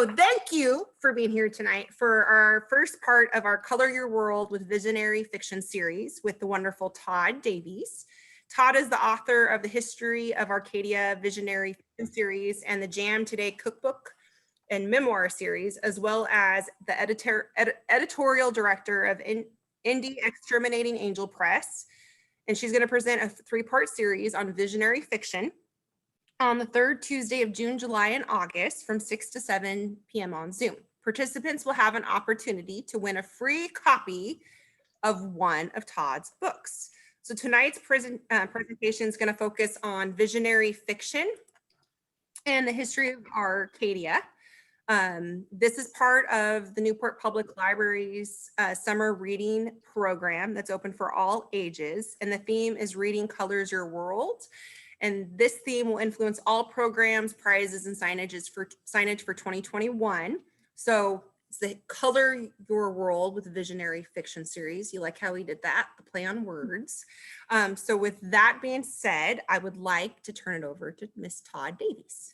So thank you for being here tonight for our first part of our Color Your World with Visionary Fiction series with the wonderful Tod Davies. Tod is the author of the History of Arcadia Visionary Fiction series and the Jam Today cookbook and memoir series, as well as the editorial director of Indie Exterminating Angel Press. And she's going to present a 3-part series on visionary fiction on the third Tuesday of June, July, and August from 6 to 7 p.m. on Zoom. Participants will have an opportunity to win a free copy of one of Tod's books. So tonight's presentation is going to focus on visionary fiction and the history of Arcadia. This is part of the Newport Public Library's summer reading program that's open for all ages. And the theme is Reading Colors Your World. And this theme will influence all programs, prizes, and signage for 2021. So it's the Color Your World with Visionary Fiction series. You like how we did that, the play on words. So with that being said, I would like to turn it over to Miss Tod Davies.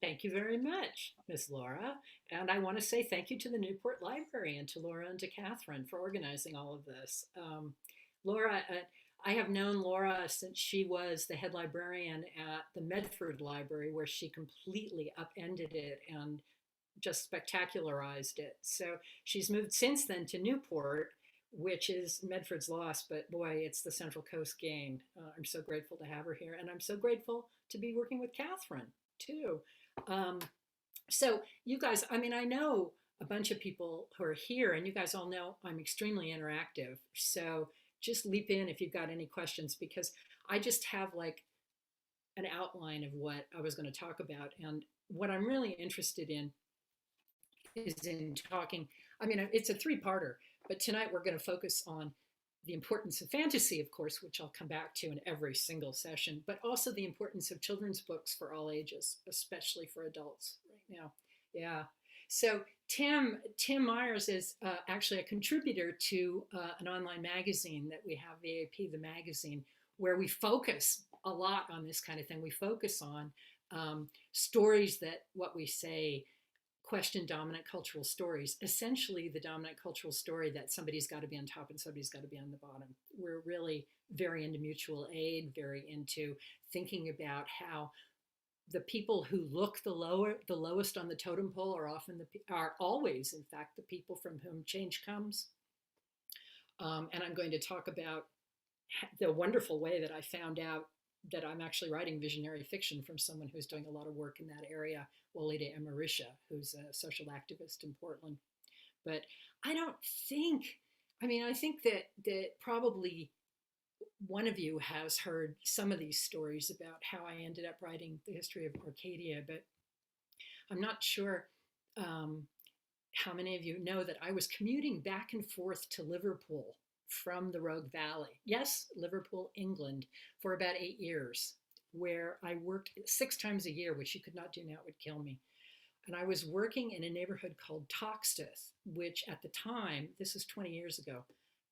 Thank you very much, Miss Laura. And I want to say thank you to the Newport Library and to Laura and to Catherine for organizing all of this. Laura, I have known Laura since she was the head librarian at the Medford Library, where she completely upended it and just spectacularized it. So she's moved since then to Newport, which is Medford's loss, but boy, it's the Central Coast gain. I'm so grateful to have her here, and I'm so grateful to be working with Catherine too. So you guys, I mean, I know a bunch of people who are here, and you guys all know I'm extremely interactive. So just leap in if you've got any questions, because I just have like an outline of what I was going to talk about. And what I'm really interested in is in talking, I mean, it's a 3-parter, but tonight we're going to focus on the importance of fantasy, of course, which I'll come back to in every single session, but also the importance of children's books for all ages, especially for adults right now. Yeah. So Tim Myers is actually a contributor to an online magazine that we have, VAP, the magazine, where we focus a lot on this kind of thing. We focus on stories that, what we say, question dominant cultural stories, essentially the dominant cultural story that somebody's got to be on top and somebody's got to be on the bottom. We're really very into mutual aid, very into thinking about how the people who look the lowest on the totem pole are always, in fact, the people from whom change comes. And I'm going to talk about the wonderful way that I found out that I'm actually writing visionary fiction from someone who's doing a lot of work in that area, Walida Amarisha, who's a social activist in Portland. But I think that probably one of you has heard some of these stories about how I ended up writing the history of Arcadia, but I'm not sure how many of you know that I was commuting back and forth to Liverpool from the Rogue Valley. Yes, Liverpool, England, for about 8 years, where I worked 6 times a year, which you could not do now, it would kill me. And I was working in a neighborhood called Toxteth, which at the time, this is 20 years ago,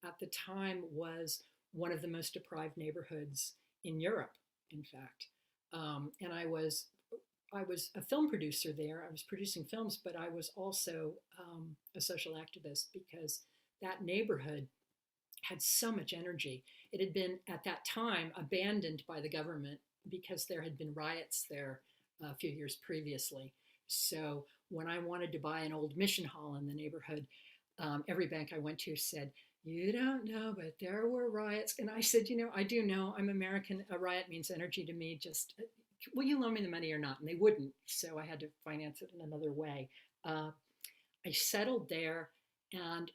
at the time was one of the most deprived neighborhoods in Europe, in fact. And I was a film producer there. I was producing films, but I was also a social activist, because that neighborhood had so much energy. It had been, at that time, abandoned by the government because there had been riots there a few years previously. So when I wanted to buy an old mission hall in the neighborhood, every bank I went to said, "You don't know, but there were riots." And I said, I do know. I'm American. A riot means energy to me. Just, will you loan me the money or not? And they wouldn't. So I had to finance it in another way. I settled there, and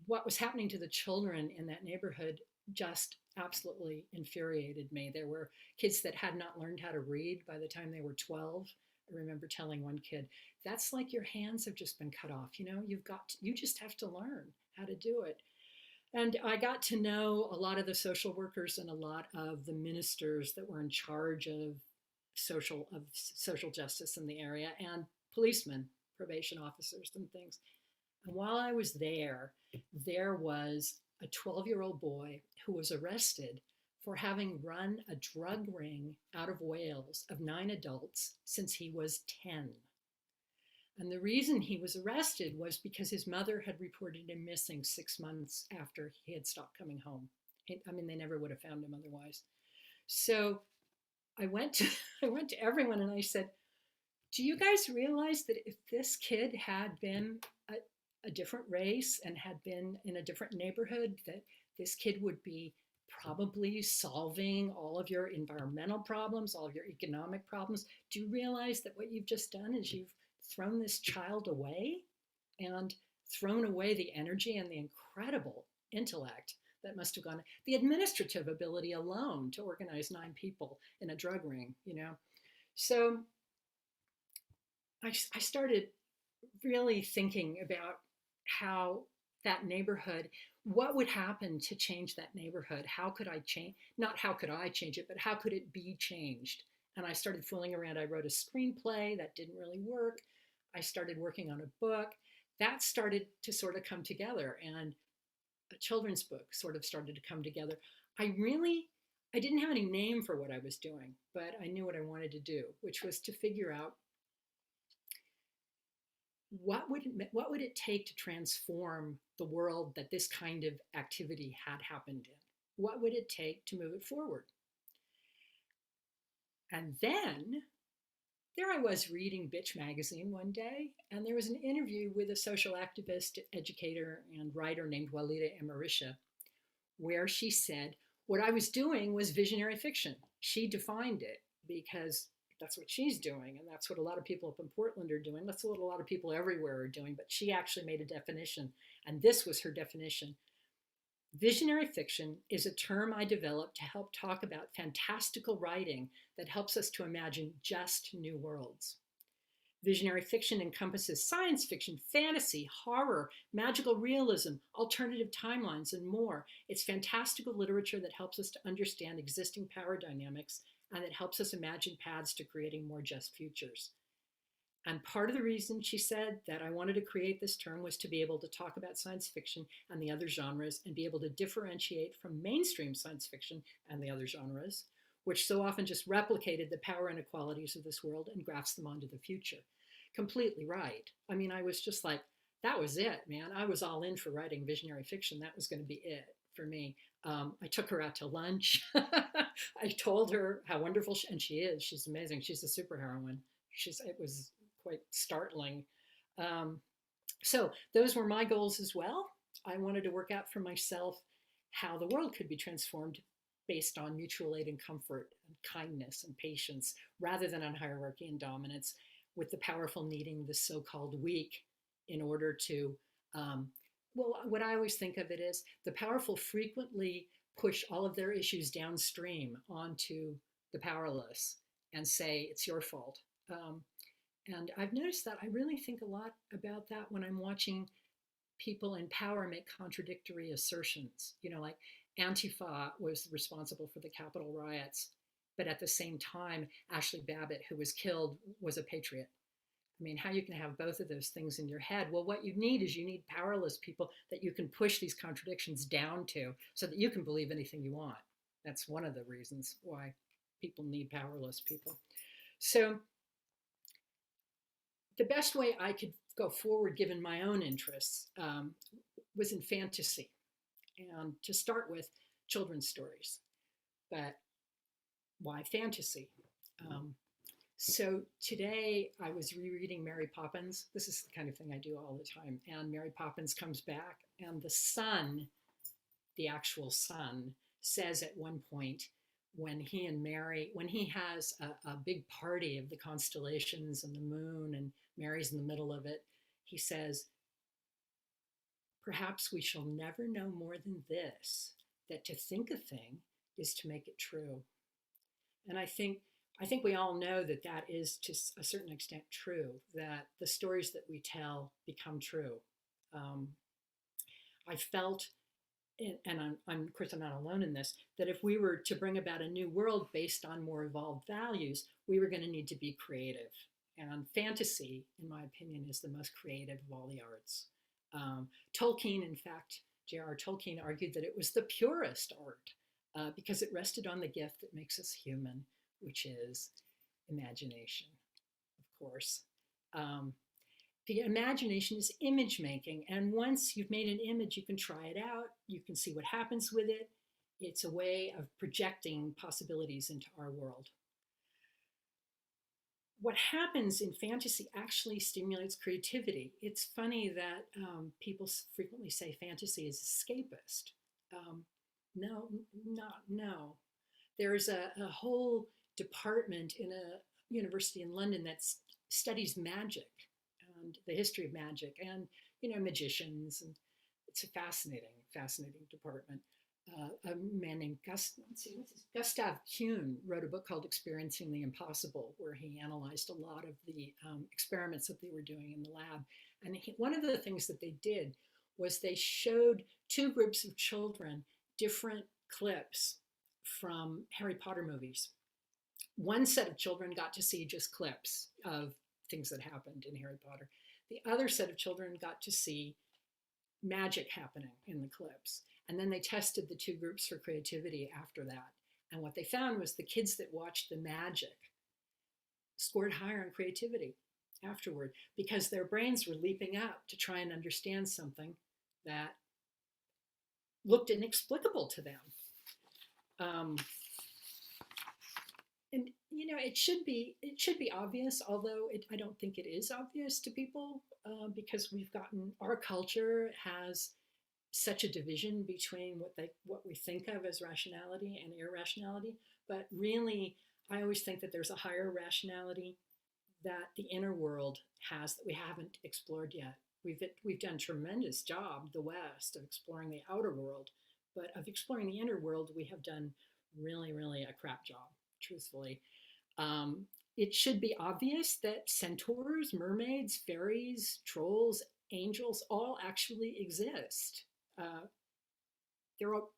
what was happening to the children in that neighborhood just absolutely infuriated me. There were kids that had not learned how to read by the time they were 12. I remember telling one kid, "That's like your hands have just been cut off. You just have to learn how to do it." And I got to know a lot of the social workers and a lot of the ministers that were in charge of social justice in the area, and policemen, probation officers and things. And while I was there was a 12-year-old boy who was arrested for having run a drug ring out of Wales of 9 adults since he was 10. And the reason he was arrested was because his mother had reported him missing 6 months after he had stopped coming home. I mean, they never would have found him otherwise. So I went to I went to everyone and I said, "Do you guys realize that if this kid had been a different race and had been in a different neighborhood, that this kid would be probably solving all of your environmental problems, all of your economic problems? Do you realize that what you've just done is you've thrown this child away and thrown away the energy and the incredible intellect that must have gone, the administrative ability alone to organize 9 people in a drug ring, you know?" So I started really thinking about how that neighborhood, what would happen to change that neighborhood? How could I change, not how could I change it, but how could it be changed? And I started fooling around. I wrote a screenplay that didn't really work. I started working on a book that started to sort of come together, and a children's book sort of started to come together. I didn't have any name for what I was doing, but I knew what I wanted to do, which was to figure out what would it take to transform the world that this kind of activity had happened in? What would it take to move it forward? And then there I was reading Bitch magazine one day, and there was an interview with a social activist, educator, and writer named Walida Amarisha, where she said what I was doing was visionary fiction. She defined it because that's what she's doing, and that's what a lot of people up in Portland are doing. That's what a lot of people everywhere are doing, but she actually made a definition, and this was her definition. Visionary fiction is a term I developed to help talk about fantastical writing that helps us to imagine just new worlds. Visionary fiction encompasses science fiction, fantasy, horror, magical realism, alternative timelines, and more. It's fantastical literature that helps us to understand existing power dynamics and that helps us imagine paths to creating more just futures. And part of the reason, she said, that I wanted to create this term was to be able to talk about science fiction and the other genres and be able to differentiate from mainstream science fiction and the other genres, which so often just replicated the power inequalities of this world and grafts them onto the future. Completely right. I mean, I was just like, that was it, man. I was all in for writing visionary fiction. That was going to be it for me. I took her out to lunch. I told her how wonderful and she is. She's amazing. She's a superheroine. It was quite startling. So those were my goals as well. I wanted to work out for myself how the world could be transformed based on mutual aid and comfort and kindness and patience, rather than on hierarchy and dominance, with the powerful needing the so-called weak in order to, well, what I always think of it is the powerful frequently push all of their issues downstream onto the powerless and say, it's your fault. And I've noticed that I really think a lot about that when I'm watching people in power make contradictory assertions. You know, like Antifa was responsible for the Capitol riots, but at the same time, Ashley Babbitt, who was killed, was a patriot. I mean, how you can have both of those things in your head? Well, what you need is you need powerless people that you can push these contradictions down to so that you can believe anything you want. That's one of the reasons why people need powerless people. So the best way I could go forward, given my own interests, was in fantasy, and to start with children's stories. But why fantasy? So today I was rereading Mary Poppins. This is the kind of thing I do all the time. And Mary Poppins comes back, and the sun, the actual sun, says at one point, when he has a big party of the constellations and the moon, and Mary's in the middle of it, he says, "Perhaps we shall never know more than this, that to think a thing is to make it true." And I think we all know that that is to a certain extent true, that the stories that we tell become true. I felt, and of course I'm not alone in this, that if we were to bring about a new world based on more evolved values, we were going to need to be creative. And fantasy, in my opinion, is the most creative of all the arts. Tolkien, in fact, J.R.R. Tolkien argued that it was the purest art because it rested on the gift that makes us human, which is imagination, of course. the imagination is image making. And once you've made an image, you can try it out. You can see what happens with it. It's a way of projecting possibilities into our world. What happens in fantasy actually stimulates creativity. It's funny that people frequently say fantasy is escapist. No, not no. There's a whole department in a university in London that studies magic and the history of magic and magicians, and it's a fascinating department. A man named Gustav Kuhn wrote a book called Experiencing the Impossible, where he analyzed a lot of the experiments that they were doing in the lab. And one of the things that they did was they showed two groups of children different clips from Harry Potter movies. One set of children got to see just clips of things that happened in Harry Potter. The other set of children got to see magic happening in the clips. And then they tested the two groups for creativity after that. And what they found was the kids that watched the magic scored higher in creativity afterward, because their brains were leaping up to try and understand something that looked inexplicable to them. And it should be obvious, although I don't think it is obvious to people, because our culture has such a division between what we think of as rationality and irrationality. But really, I always think that there's a higher rationality that the inner world has that we haven't explored yet. We've done a tremendous job, the West, of exploring the outer world, but of exploring the inner world, we have done really, really a crap job, truthfully. It should be obvious that centaurs, mermaids, fairies, trolls, angels all actually exist. They're all,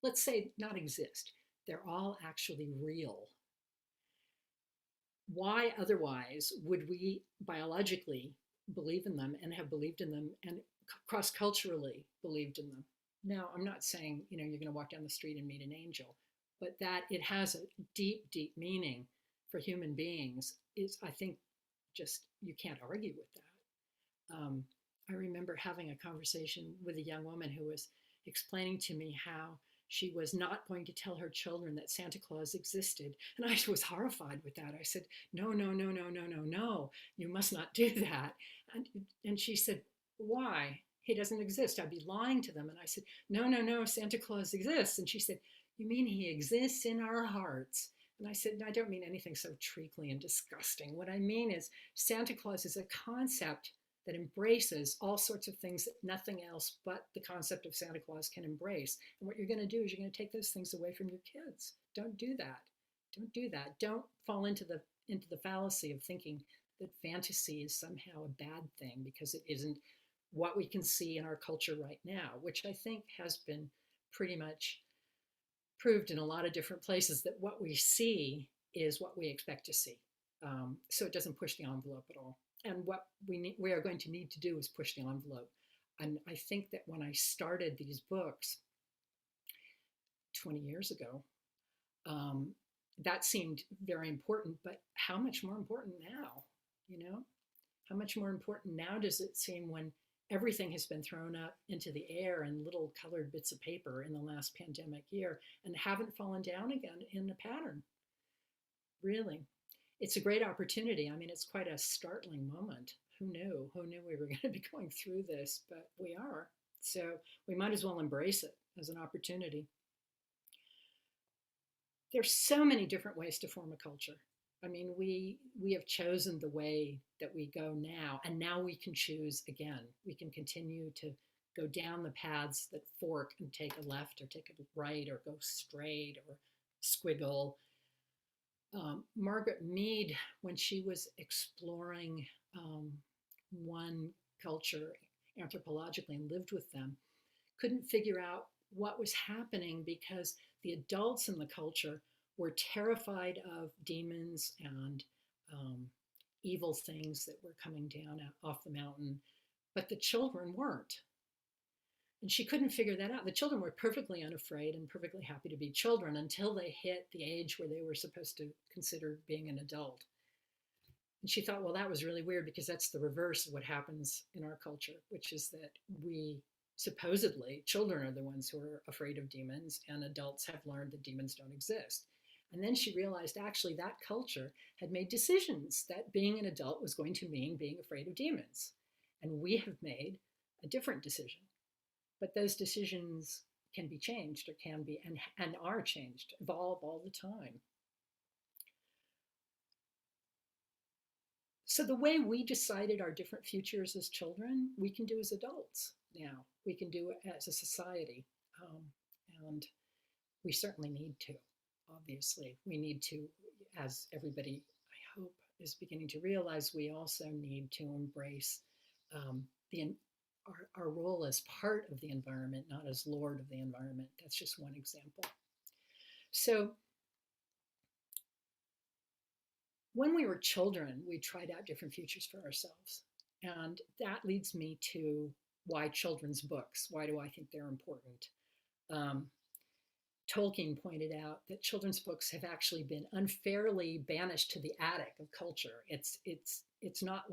let's say, not exist. They're all actually real. Why otherwise would we biologically believe in them and have believed in them and cross-culturally believed in them? Now, I'm not saying, you're going to walk down the street and meet an angel, but that it has a deep, deep meaning for human beings is, I think, just, you can't argue with that. I remember having a conversation with a young woman who was explaining to me how she was not going to tell her children that Santa Claus existed. And I was horrified with that. I said, no, you must not do that. And she said, why? He doesn't exist. I'd be lying to them. And I said, no, Santa Claus exists. And she said, you mean he exists in our hearts? And I said, no, I don't mean anything so treacly and disgusting. What I mean is Santa Claus is a concept that embraces all sorts of things that nothing else but the concept of Santa Claus can embrace. And what you're going to do is you're going to take those things away from your kids. Don't do that. Don't do that. Don't fall into the fallacy of thinking that fantasy is somehow a bad thing, because it isn't what we can see in our culture right now, which I think has been pretty much proved in a lot of different places, that what we see is what we expect to see. So it doesn't push the envelope at all. And what we are going to need to do is push the envelope. And I think that when I started these books 20 years ago, that seemed very important, but how much more important now, How much more important now does it seem when everything has been thrown up into the air in little colored bits of paper in the last pandemic year and haven't fallen down again in a pattern? Really. It's a great opportunity. I mean, it's quite a startling moment. Who knew? Who knew we were going to be going through this? But we are. So we might as well embrace it as an opportunity. There's so many different ways to form a culture. I mean, we have chosen the way that we go now, and now we can choose again. We can continue to go down the paths that fork and take a left or take a right or go straight or squiggle. Margaret Mead, when she was exploring one culture anthropologically and lived with them, couldn't figure out what was happening because the adults in the culture were terrified of demons and evil things that were coming down off the mountain, but the children weren't. And she couldn't figure that out. The children were perfectly unafraid and perfectly happy to be children until they hit the age where they were supposed to consider being an adult. And she thought, well, that was really weird because that's the reverse of what happens in our culture, which is that we supposedly, children are the ones who are afraid of demons, and adults have learned that demons don't exist. And then she realized actually that culture had made decisions that being an adult was going to mean being afraid of demons. And we have made a different decision. But those decisions can be changed or can be and are changed, evolve all the time. So the way we decided our different futures as children, we can do as adults now. We can do it as a society. And we certainly need to, obviously. We need to, as everybody, I hope, is beginning to realize, we also need to embrace our role as part of the environment, not as lord of the environment. That's just one example. So when we were children, we tried out different futures for ourselves. And that leads me to why children's books, why do I think they're important? Tolkien pointed out that children's books have actually been unfairly banished to the attic of culture. It's not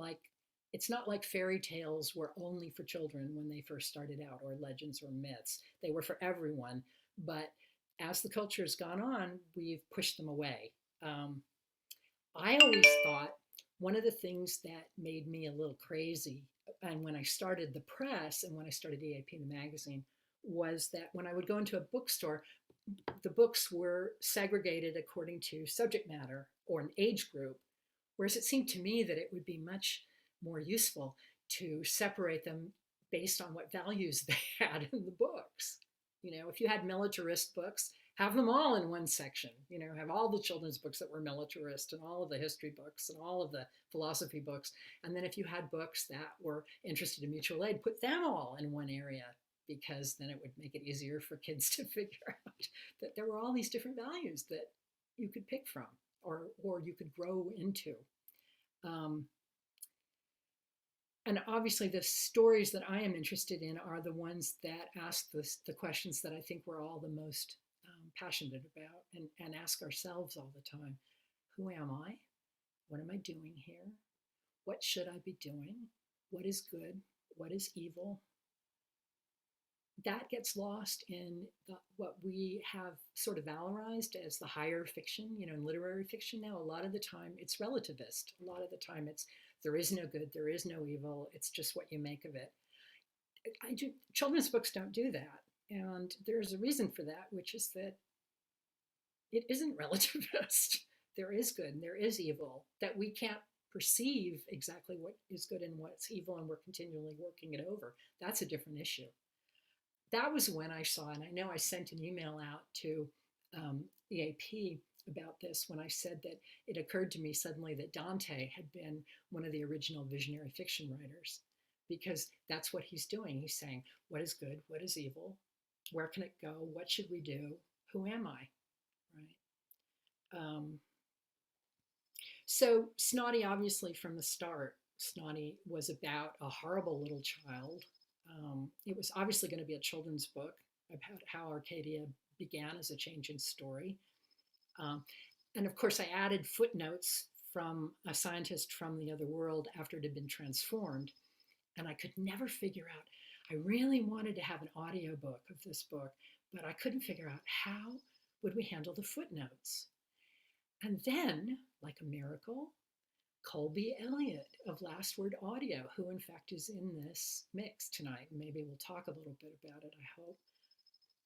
like fairy tales were only for children when they first started out, or legends or myths. They were for everyone. But as the culture has gone on, we've pushed them away. I always thought one of the things that made me a little crazy, and when I started the press and when I started EAP, the magazine, was that when I would go into a bookstore, the books were segregated according to subject matter or an age group, whereas it seemed to me that it would be much more useful to separate them based on what values they had in the books. If you had militarist books, have them all in one section. Have all the children's books that were militarist and all of the history books and all of the philosophy books. And then if you had books that were interested in mutual aid, put them all in one area, because then it would make it easier for kids to figure out that there were all these different values that you could pick from, or you could grow into. And obviously the stories that I am interested in are the ones that ask the questions that I think we're all the most passionate about, and ask ourselves all the time. Who am I? What am I doing here? What should I be doing? What is good? What is evil? That gets lost in what we have sort of valorized as the higher fiction, in literary fiction now. A lot of the time it's relativist. A lot of the time it's there is no good, there is no evil, it's just what you make of it. Children's books don't do that. And there's a reason for that, which is that it isn't relativist. There is good and there is evil, that we can't perceive exactly what is good and what's evil, and we're continually working it over. That's a different issue. That was when I saw, and I know I sent an email out to EAP about this, when I said that it occurred to me suddenly that Dante had been one of the original visionary fiction writers, because that's what he's doing. He's saying, what is good? What is evil? Where can it go? What should we do? Who am I? Right? So Snotty, obviously from the start, Snotty was about a horrible little child. It was obviously going to be a children's book about how Arcadia began as a changing story. And of course, I added footnotes from a scientist from the other world after it had been transformed. And I could never figure out, I really wanted to have an audiobook of this book, but I couldn't figure out how would we handle the footnotes. And then, like a miracle, Colby Elliott of Last Word Audio, who in fact is in this mix tonight, maybe we'll talk a little bit about it, I hope.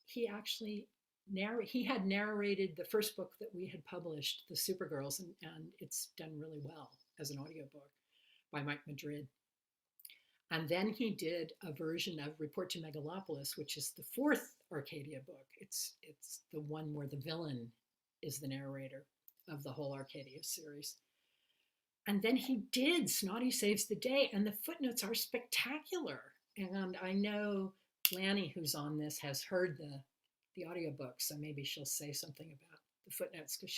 He actually he had narrated the first book that we had published, The Supergirls, and it's done really well as an audiobook by Mike Madrid. And then he did a version of Report to Megalopolis, which is the fourth Arcadia book. It's the one where the villain is the narrator of the whole Arcadia series. And then he did Snotty Saves the Day, and the footnotes are spectacular. And I know Lanny, who's on this, has heard the audiobook, so maybe she'll say something about the footnotes, because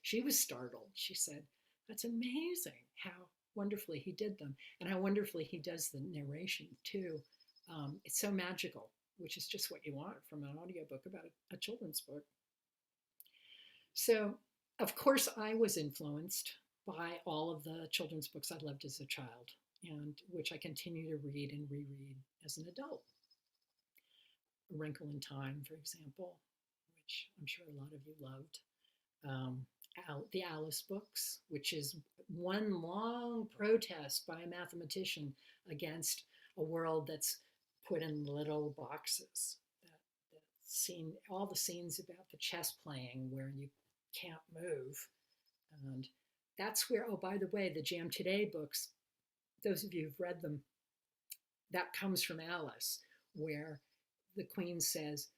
she was startled. She said, that's amazing how wonderfully he did them, and how wonderfully he does the narration too. It's so magical, which is just what you want from an audiobook about a children's book. So of course I was influenced by all of the children's books I loved as a child, and which I continue to read and reread as an adult. A Wrinkle in Time, for example, which I'm sure a lot of you loved. Um, the Alice books, which is one long protest by a mathematician against a world that's put in little boxes. That scene, all the scenes about the chess playing where you can't move. And that's where, oh, by the way, the Jam Today books, those of you who've read them, that comes from Alice, where the Queen says,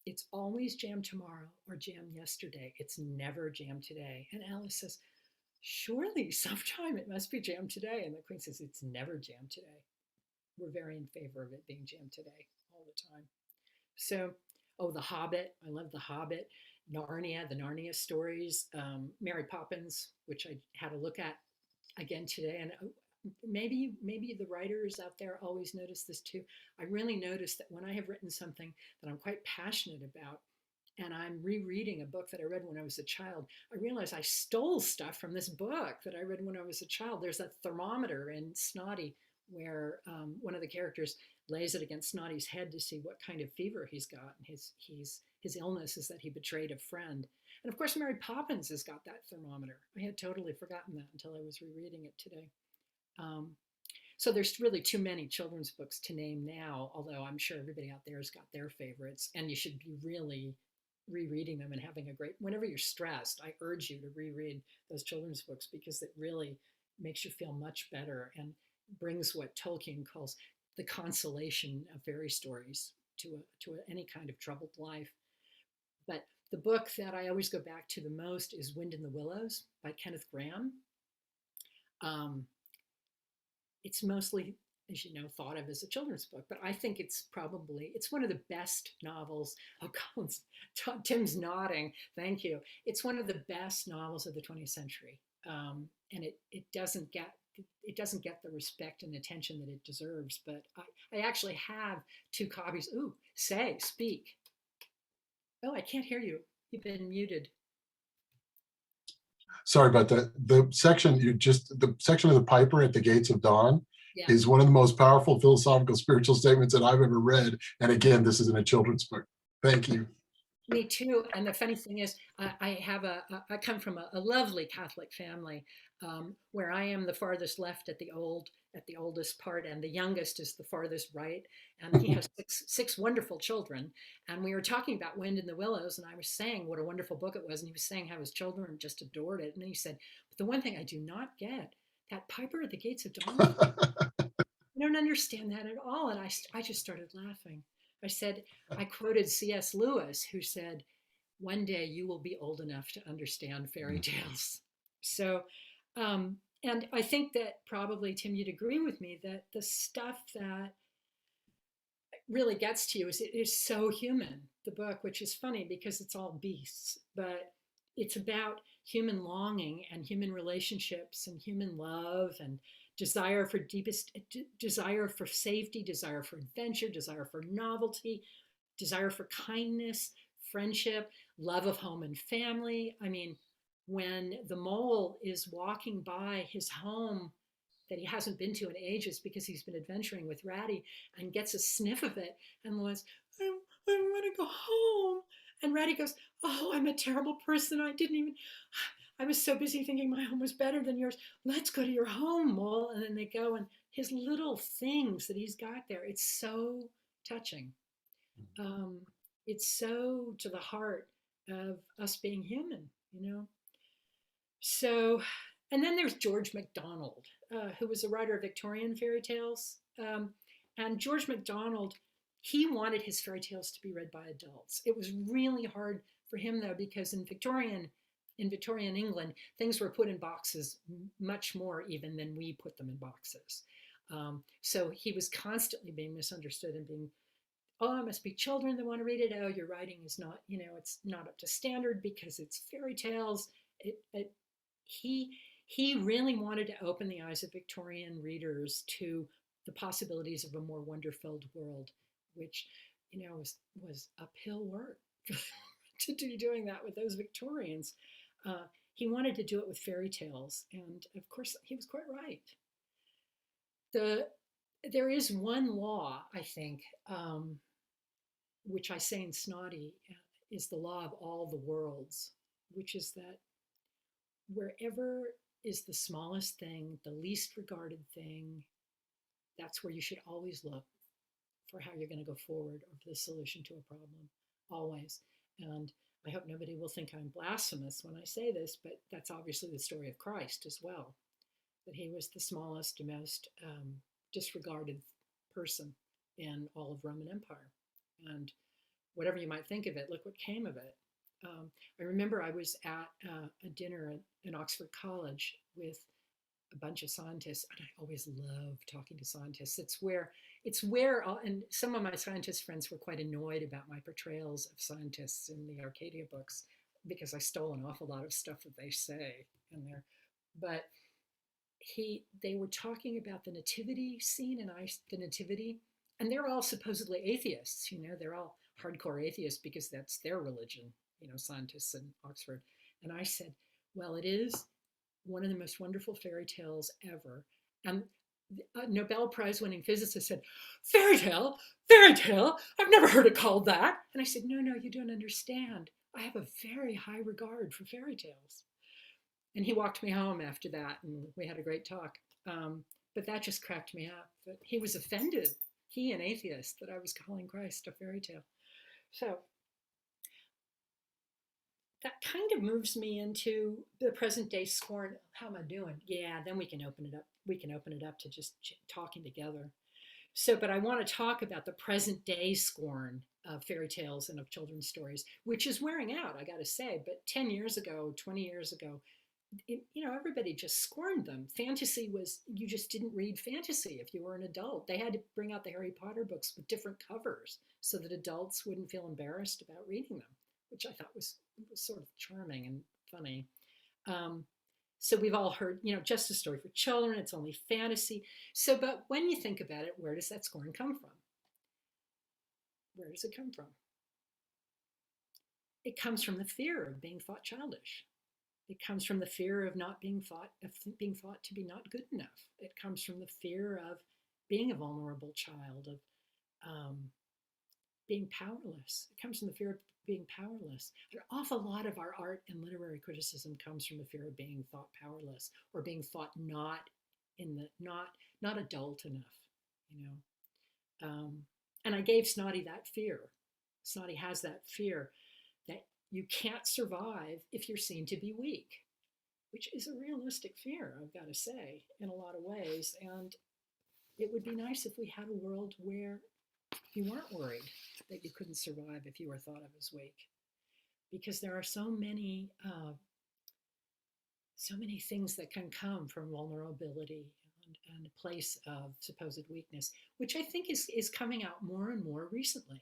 it's always jam tomorrow or jam yesterday. It's never jam today. And Alice says, surely sometime it must be jam today. And the Queen says, it's never jam today. We're very in favor of it being jam today all the time. So, oh, The Hobbit. I love The Hobbit. Narnia, the Narnia stories. Mary Poppins, which I had a look at again today. And maybe the writers out there always notice this too. I really notice that when I have written something that I'm quite passionate about, and I'm rereading a book that I read when I was a child, I realize I stole stuff from this book that I read when I was a child. There's a thermometer in Snotty where one of the characters lays it against Snotty's head to see what kind of fever he's got. And his illness is that he betrayed a friend. And of course, Mary Poppins has got that thermometer. I had totally forgotten that until I was rereading it today. So there's really too many children's books to name now, although I'm sure everybody out there has got their favorites, and you should be really rereading them and having a great, whenever you're stressed, I urge you to reread those children's books because it really makes you feel much better and brings what Tolkien calls the consolation of fairy stories to any kind of troubled life. But the book that I always go back to the most is Wind in the Willows by Kenneth Grahame. It's mostly, as you know, thought of as a children's book, but I think it's one of the best novels. Oh, Colin's, Tim's nodding. Thank you. It's one of the best novels of the 20th century, and it doesn't get the respect and attention that it deserves. But I actually have 2 copies. Ooh, speak. Oh, I can't hear you. You've been muted. Sorry about that. The section of the Piper at the Gates of Dawn is one of the most powerful philosophical spiritual statements that I've ever read. And again, this isn't a children's book. Thank you. Me too. And the funny thing is, I come from a lovely Catholic family where I am the farthest left at the oldest part, and the youngest is the farthest right. And he has six wonderful children. And we were talking about Wind in the Willows, and I was saying what a wonderful book it was, and he was saying how his children just adored it. And then he said, "But the one thing I do not get, that Piper at the Gates of Dawn, I don't understand that at all." And I just started laughing. I quoted C.S. Lewis, who said, "One day you will be old enough to understand fairy tales." So, and I think that probably, Tim, you'd agree with me that the stuff that really gets to you is it is so human, the book, which is funny because it's all beasts, but it's about human longing and human relationships and human love and desire for safety, desire for adventure, desire for novelty, desire for kindness, friendship, love of home and family. I mean, when the mole is walking by his home that he hasn't been to in ages because he's been adventuring with Ratty and gets a sniff of it, and Lois, I want to go home. And Ratty goes, "Oh, I'm a terrible person. I was so busy thinking my home was better than yours. Let's go to your home, Mole." And then they go, and his little things that he's got there, it's so touching. It's so to the heart of us being human, you know? So, and then there's George MacDonald, who was a writer of Victorian fairy tales. And George MacDonald, he wanted his fairy tales to be read by adults. It was really hard for him, though, because in Victorian England, things were put in boxes much more even than we put them in boxes. So he was constantly being misunderstood and being, "Oh, it must be children that want to read it. Oh, your writing is not, it's not up to standard because it's fairy tales." He really wanted to open the eyes of Victorian readers to the possibilities of a more wonder-filled world, which, was uphill work to be doing that with those Victorians. he wanted to do it with fairy tales. And of course, he was quite right. There is one law, I think, which I say in Snotty, is the law of all the worlds, which is that wherever is the smallest thing, the least regarded thing, that's where you should always look for how you're going to go forward or for the solution to a problem, always. And I hope nobody will think I'm blasphemous when I say this, but that's obviously the story of Christ as well, that he was the smallest and most disregarded person in all of Roman Empire. And whatever you might think of it, look what came of it. I remember I was at a dinner in Oxford College with a bunch of scientists, and I always love talking to scientists. It's where, and some of my scientist friends were quite annoyed about my portrayals of scientists in the Arcadia books, because I stole an awful lot of stuff that they say in there. But they were talking about the nativity scene in the nativity, and they're all supposedly atheists. They're all hardcore atheists because that's their religion, scientists in Oxford. And I said, well, it is one of the most wonderful fairy tales ever. And a Nobel Prize winning physicist said, fairy tale, I've never heard it called that. And I said, no, you don't understand. I have a very high regard for fairy tales. And he walked me home after that, and we had a great talk. But that just cracked me up. That he was offended, he, an atheist, that I was calling Christ a fairy tale. So that kind of moves me into the present day scorn. How am I doing? Yeah, then we can open it up. We can open it up to just talking together. So, but I want to talk about the present day scorn of fairy tales and of children's stories, which is wearing out, I got to say. But 10 years ago, 20 years ago, everybody just scorned them. Fantasy was, you just didn't read fantasy if you were an adult. They had to bring out the Harry Potter books with different covers so that adults wouldn't feel embarrassed about reading them, which I thought was sort of charming and funny. So we've all heard, just a story for children, it's only fantasy. So, but when you think about it, where does that scorn come from? Where does it come from? It comes from the fear of being thought childish. It comes from the fear of not being thought to be not good enough. It comes from the fear of being a vulnerable child, of being powerless. It comes from the fear of being powerless. An awful lot of our art and literary criticism comes from the fear of being thought powerless, or being thought not adult enough, And I gave Snotty that fear. Snotty has that fear that you can't survive if you're seen to be weak, which is a realistic fear, I've got to say, in a lot of ways. And it would be nice if we had a world where you weren't worried that you couldn't survive if you were thought of as weak, because there are so many things that can come from vulnerability and a place of supposed weakness, which I think is coming out more and more recently.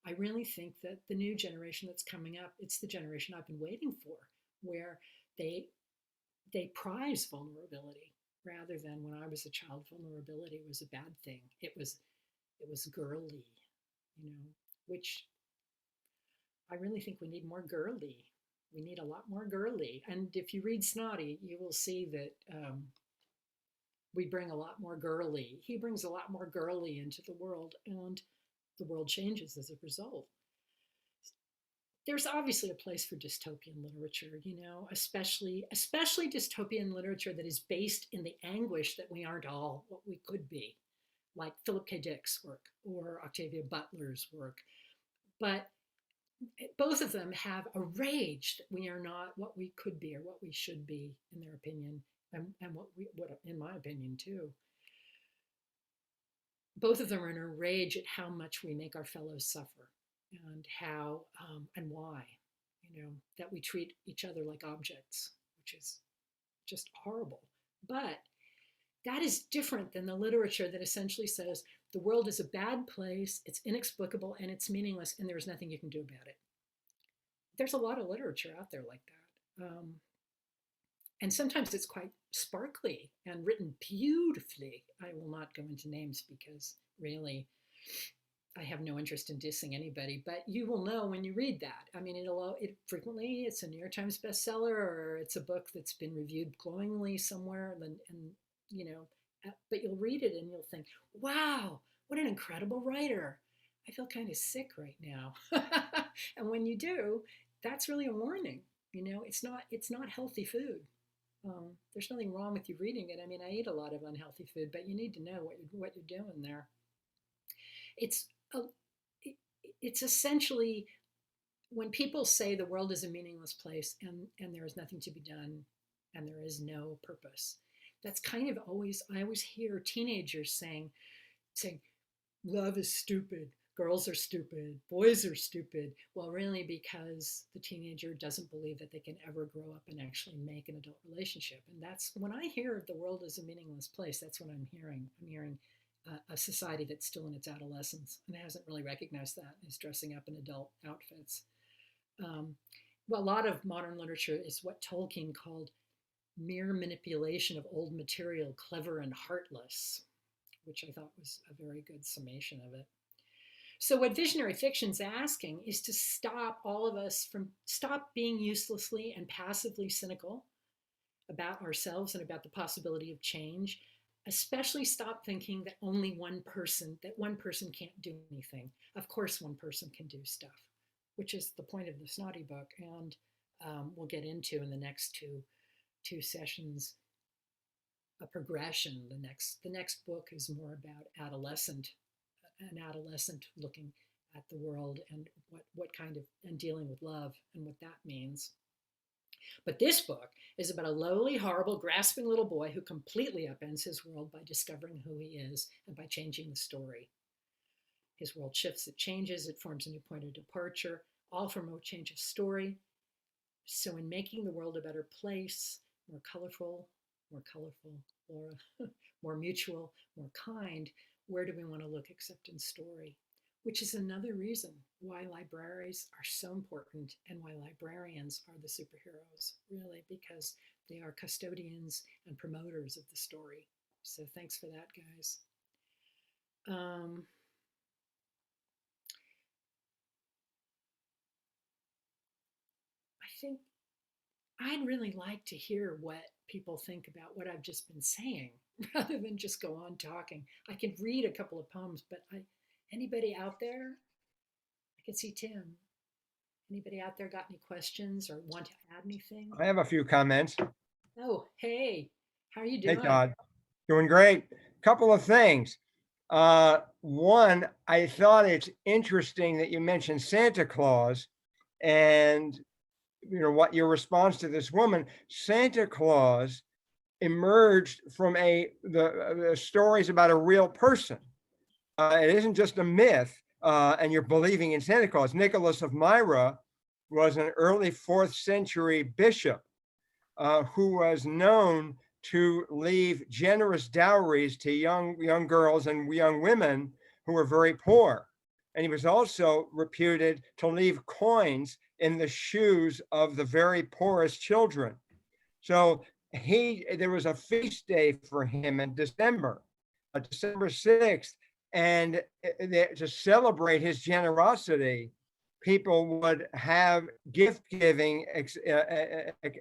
I really think that the new generation that's coming up, it's the generation I've been waiting for, where they prize vulnerability rather than when I was a child, vulnerability was a bad thing. It was girly, which I really think we need more girly. We need a lot more girly. And if you read Snotty, you will see that we bring a lot more girly. He brings a lot more girly into the world, and the world changes as a result. There's obviously a place for dystopian literature, especially dystopian literature that is based in the anguish that we aren't all what we could be, like Philip K. Dick's work or Octavia Butler's work. But both of them have a rage that we are not what we could be or what we should be, in their opinion, and what in my opinion too. Both of them are in a rage at how much we make our fellows suffer, and how and why, that we treat each other like objects, which is just horrible. But that is different than the literature that essentially says the world is a bad place, it's inexplicable, and it's meaningless, and there's nothing you can do about it. There's a lot of literature out there like that. And sometimes it's quite sparkly and written beautifully. I will not go into names because really I have no interest in dissing anybody, but you will know when you read that. I mean, frequently it's a New York Times bestseller, or it's a book that's been reviewed glowingly somewhere, and you know, but you'll read it and you'll think, wow, what an incredible writer. I feel kind of sick right now. And when you do, that's really a warning. You know, it's not healthy food. There's nothing wrong with you reading it. I mean, I eat a lot of unhealthy food, but you need to know what you're doing there. It's a, it's essentially when people say the world is a meaningless place and there is nothing to be done and there is no purpose. That's kind of always, I always hear teenagers saying love is stupid, girls are stupid, boys are stupid. Well, really, because the teenager doesn't believe that they can ever grow up and actually make an adult relationship. And that's when I hear the world is a meaningless place, that's what I'm hearing. I'm hearing a society that's still in its adolescence and hasn't really recognized that, is dressing up in adult outfits. Well, a lot of modern literature is what Tolkien called mere manipulation of old material, clever and heartless, which I thought was a very good summation of it. So what visionary fiction's asking is to stop all of us from stop being uselessly and passively cynical about ourselves and about the possibility of change, especially stop thinking that one person can't do anything. Of course, one person can do stuff, which is the point of the Snotty book. And we'll get into in the next two sessions a progression. The next book is more about an adolescent looking at the world and what kind of, and dealing with love and what that means. But this book is about a lowly, horrible, grasping little boy who completely upends his world by discovering who he is and by changing the story. His world shifts, it changes, it forms a new point of departure, all from a change of story. So in making the world a better place, more colorful, Laura, more mutual, more kind, where do we want to look except in story? Which is another reason why libraries are so important and why librarians are the superheroes, really, because they are custodians and promoters of the story. So thanks for that, guys. I think I'd really like to hear what people think about what I've just been saying, rather than just go on talking. I could read a couple of poems, but anybody out there? I can see Tim. Anybody out there got any questions or want to add anything? I have a few comments. Oh, hey, how are you doing? Hey, Todd. Doing great. Couple of things. One, I thought it's interesting that you mentioned Santa Claus and what your response to this woman. Santa Claus emerged from the stories about a real person. It isn't just a myth, and you're believing in Santa Claus. Nicholas of Myra was an early 4th century bishop who was known to leave generous dowries to young girls and young women who were very poor. And he was also reputed to leave coins in the shoes of the very poorest children. So there was a feast day for him in December, December 6th, and to celebrate his generosity, people would have gift-giving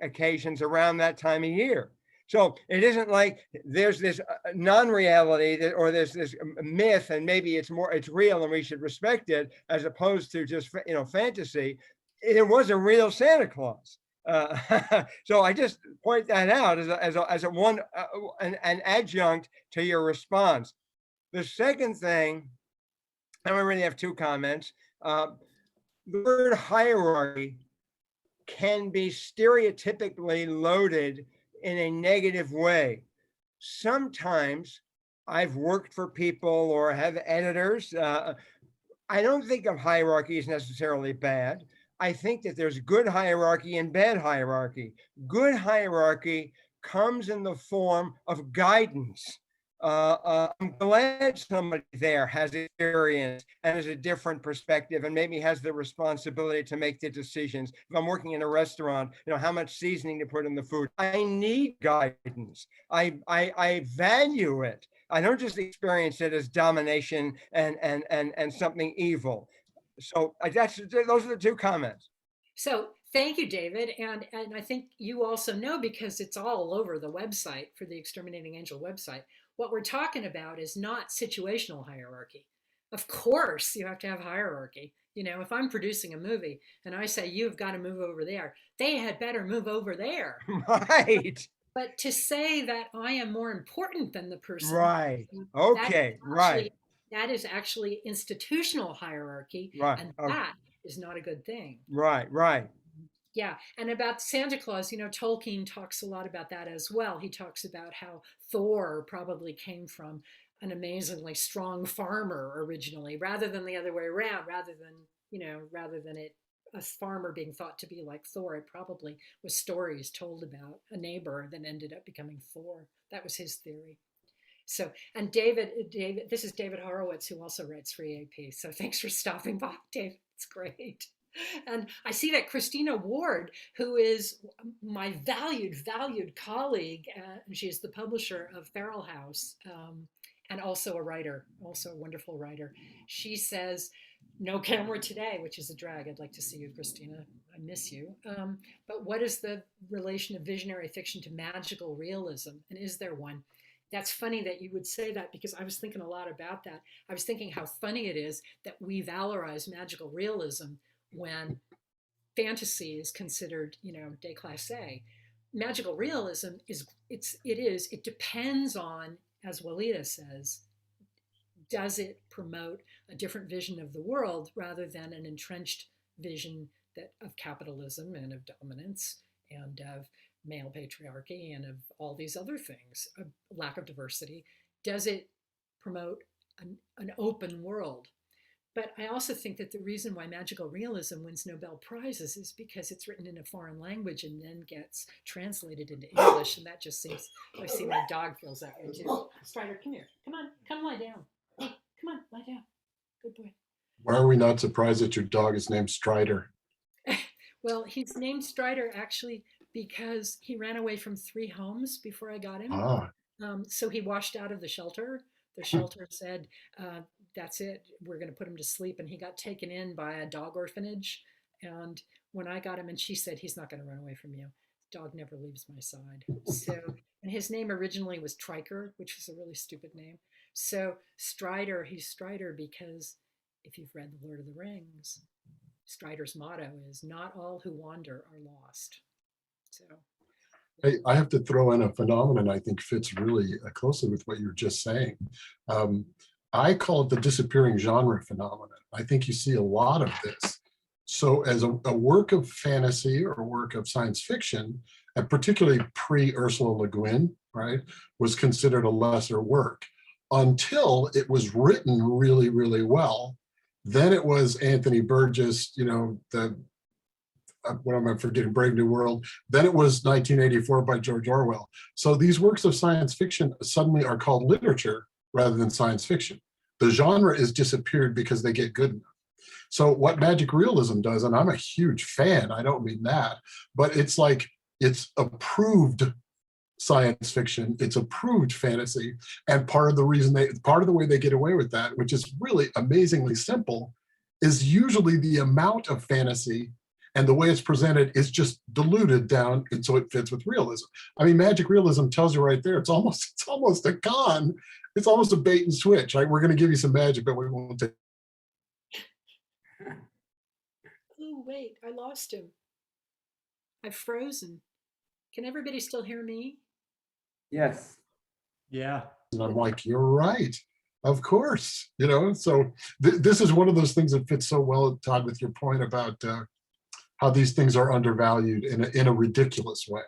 occasions around that time of year. So it isn't like there's this non-reality or there's this myth, and maybe it's real and we should respect it, as opposed to just fantasy. It was a real Santa Claus. So I just point that out as an adjunct to your response. The second thing, I don't really have two comments. The word hierarchy can be stereotypically loaded in a negative way. Sometimes I've worked for people or have editors. I don't think of hierarchy as necessarily bad. I think that there's good hierarchy and bad hierarchy. Good hierarchy comes in the form of guidance. I'm glad somebody there has experience and has a different perspective and maybe has the responsibility to make the decisions. If I'm working in a restaurant, how much seasoning to put in the food. I need guidance. I value it. I don't just experience it as domination and something evil. So those are the two comments. So thank you, David. And I think you also know, because it's all over the website for the Exterminating Angel website, what we're talking about is not situational hierarchy. Of course, you have to have hierarchy. You know, if I'm producing a movie and I say, you've got to move over there, they had better move over there. Right. But to say that I am more important than the person, Right. Okay. Right. That is actually institutional hierarchy, Right. and that is not a good thing. Right. Right. Yeah, and about Santa Claus, you know, Tolkien talks a lot about that as well. He talks about how Thor probably came from an amazingly strong farmer originally, rather than the other way around, rather than a farmer being thought to be like Thor. It probably was stories told about a neighbor that ended up becoming Thor. That was his theory. So, and David, this is David Horowitz, who also writes for EAP. So thanks for stopping by, David. It's great. And I see that Christina Ward, who is my valued colleague, and she's the publisher of Feral House, and also a writer, also a wonderful writer. She says, no camera today, which is a drag. I'd like to see you, Christina. I miss you. But what is the relation of visionary fiction to magical realism? And is there one? That's funny that you would say that, because I was thinking a lot about that. I was thinking how funny it is that we valorize magical realism when fantasy is considered, you know, déclassé. Magical realism it depends on, as Walida says, does it promote a different vision of the world rather than an entrenched vision of capitalism and of dominance and of male patriarchy and of all these other things, a lack of diversity? Does it promote an open world? But I also think that the reason why magical realism wins Nobel Prizes is because it's written in a foreign language and then gets translated into English. And that just seems, I see my dog feels that way too. Strider, come here. Come on, come lie down. Hey, come on, lie down. Good boy. Why are we not surprised that your dog is named Strider? Well, he's named Strider actually because he ran away from 3 homes before I got him. Ah, So he washed out of the shelter. The shelter said, that's it, we're going to put him to sleep. And he got taken in by a dog orphanage. And when I got him, and she said, he's not going to run away from you. Dog never leaves my side. So, and his name originally was Triker, which was a really stupid name. So Strider, he's Strider because if you've read The Lord of the Rings, Strider's motto is, not all who wander are lost. So I have to throw in a phenomenon I think fits really closely with what you were just saying. I call it the disappearing genre phenomenon. I think you see a lot of this. So as a work of fantasy or a work of science fiction, and particularly pre-Ursula Le Guin, right, was considered a lesser work until it was written really, really well. Then it was Anthony Burgess, you know, what am I forgetting, Brave New World. Then it was 1984 by George Orwell. So these works of science fiction suddenly are called literature rather than science fiction. The genre is disappeared because they get good enough. So what magic realism does, and I'm a huge fan, I don't mean that, but it's like, it's approved science fiction, it's approved fantasy. And part of the way they get away with that, which is really amazingly simple, is usually the amount of fantasy and the way it's presented is just diluted down, and so it fits with realism. I mean, magic realism tells you right there, it's almost a con. It's almost a bait and switch. Right? We're going to give you some magic, but we won't take. oh, wait, I lost him. I've frozen. Can everybody still hear me? Yes. Yeah. And I'm like, you're right. Of course. You know, so this is one of those things that fits so well, Todd, with your point about how these things are undervalued in a ridiculous way.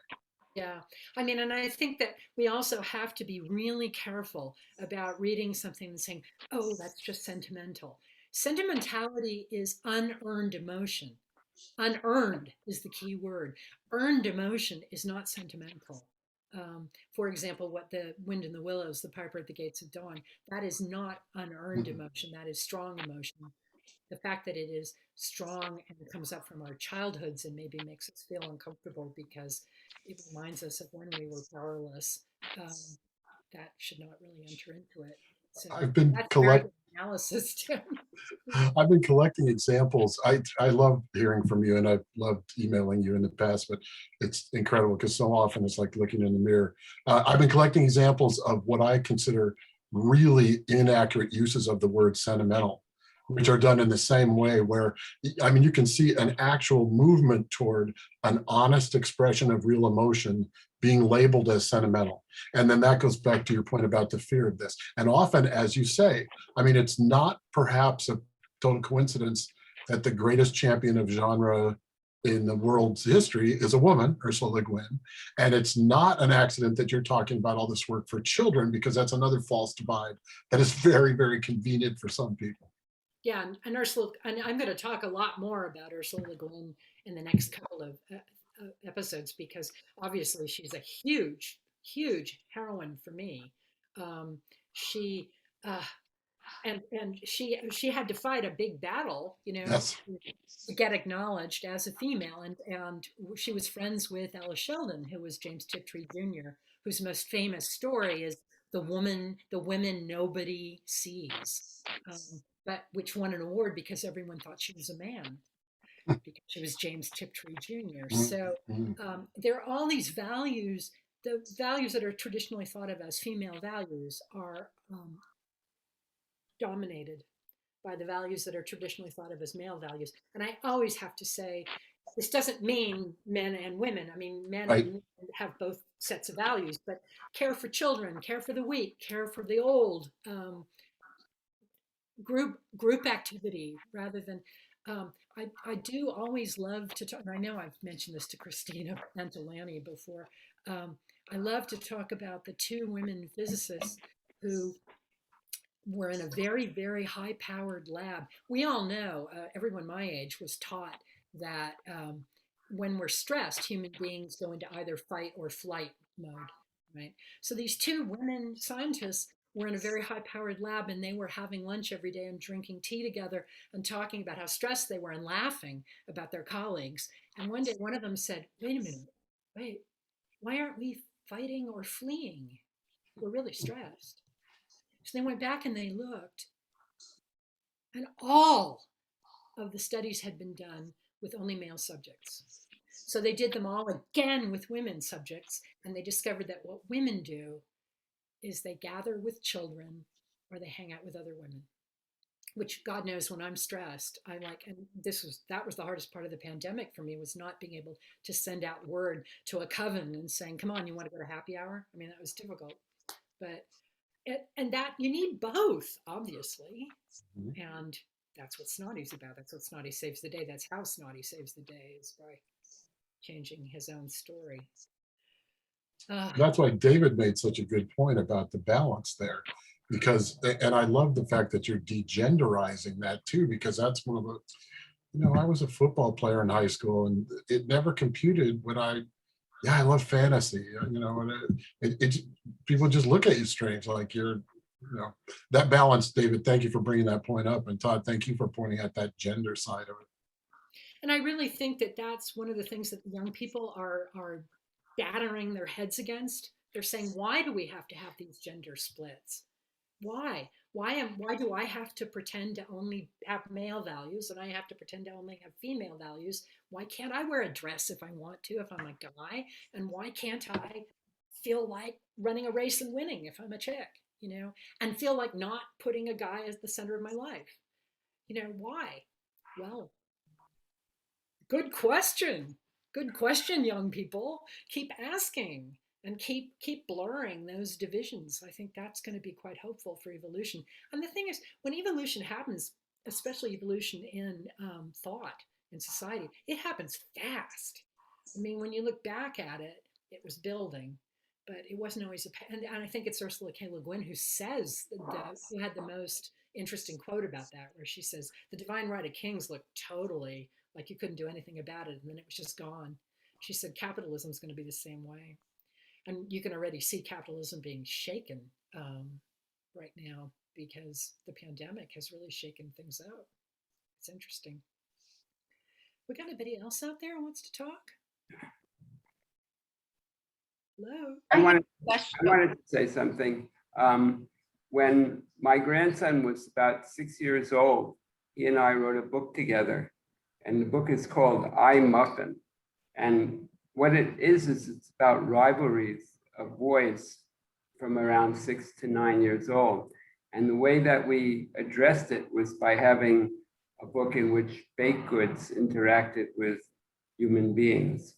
Yeah, I mean, and I think that we also have to be really careful about reading something and saying, oh, that's just sentimental. Sentimentality is unearned emotion. Unearned is the key word. Earned emotion is not sentimental. For example, what the Wind in the Willows, the Piper at the Gates of Dawn, that is not unearned emotion. That is strong emotion. The fact that it is strong and comes up from our childhoods and maybe makes us feel uncomfortable because it reminds us of when we were powerless, that should not really enter into it. So I've been that's very collect good analysis, Tim. I've been collecting examples. I love hearing from you, and I've loved emailing you in the past, but it's incredible because so often it's like looking in the mirror. I've been collecting examples of what I consider really inaccurate uses of the word sentimental, which are done in the same way where, I mean, you can see an actual movement toward an honest expression of real emotion being labeled as sentimental. And then that goes back to your point about the fear of this. And often, as you say, I mean, it's not perhaps a total coincidence that the greatest champion of genre in the world's history is a woman, Ursula Le Guin. And it's not an accident that you're talking about all this work for children, because that's another false divide that is very, very convenient for some people. Yeah, and Ursula, and I'm going to talk a lot more about Ursula Le Guin in the next couple of episodes, because obviously she's a huge, huge heroine for me. She uh, and she had to fight a big battle, you know, Yes. to get acknowledged as a female, and she was friends with Ella Sheldon, who was James Tiptree Jr., whose most famous story is the women nobody sees, but which won an award because everyone thought she was a man because she was James Tiptree Jr. So Mhm. there are all these values. The values that are traditionally thought of as female values are dominated by the values that are traditionally thought of as male values. And I always have to say, this doesn't mean men and women. I mean, men and Right. women have both sets of values, but care for children, care for the weak, care for the old, group activity rather than I do always love to talk, and I know I've mentioned this to Christina Antolani before. I love to talk about the two women physicists who were in a very, very high powered lab. We all know, everyone my age was taught that when we're stressed, human beings go into either fight or flight mode, right? So these two women scientists were in a very high powered lab, and they were having lunch every day and drinking tea together and talking about how stressed they were and laughing about their colleagues. And one day one of them said, wait a minute, wait, why aren't we fighting or fleeing? We're really stressed. So they went back and they looked, and all of the studies had been done with only male subjects. So they did them all again with women subjects, and they discovered that what women do is they gather with children or they hang out with other women, which God knows when I'm stressed, I like, and that was the hardest part of the pandemic for me, was not being able to send out word to a coven and saying, come on, you want to go to happy hour? I mean, that was difficult, but and that you need both, obviously. Mhm. And that's what Snotty's about. That's what Snotty saves the day. That's how Snotty saves the day, is by changing his own story. That's why David made such a good point about the balance there, because, and I love the fact that you're degenderizing that too, because that's one of the, I was a football player in high school, and it never computed when I love fantasy, and people just look at you strange, like you're, that balance. David, thank you for bringing that point up, and Todd, thank you for pointing out that gender side of it. And I really think that that's one of the things that the young people are battering their heads against. They're saying, why do we have to have these gender splits? Why? Why do I have to pretend to only have male values and I have to pretend to only have female values? Why can't I wear a dress if I want to, if I'm a guy? And why can't I feel like running a race and winning if I'm a chick, and feel like not putting a guy as the center of my life? Why? Well, good question. Good question, young people. Keep asking and keep blurring those divisions. I think that's going to be quite hopeful for evolution. And the thing is, when evolution happens, especially evolution in thought in society, it happens fast. I mean, when you look back at it, it was building, but it wasn't always and I think it's Ursula K. Le Guin who says who had the most interesting quote about that, where she says the divine right of kings looked totally like you couldn't do anything about it, and then it was just gone. She said capitalism is going to be the same way, and you can already see capitalism being shaken right now because the pandemic has really shaken things out. It's interesting. We got anybody else out there who wants to talk? Hello. I wanted Question. to say something. When my grandson was about 6 years old, he and I wrote a book together, and the book is called I Muffin. And what it is it's about rivalries of boys from around 6 to 9 years old. And the way that we addressed it was by having a book in which baked goods interacted with human beings.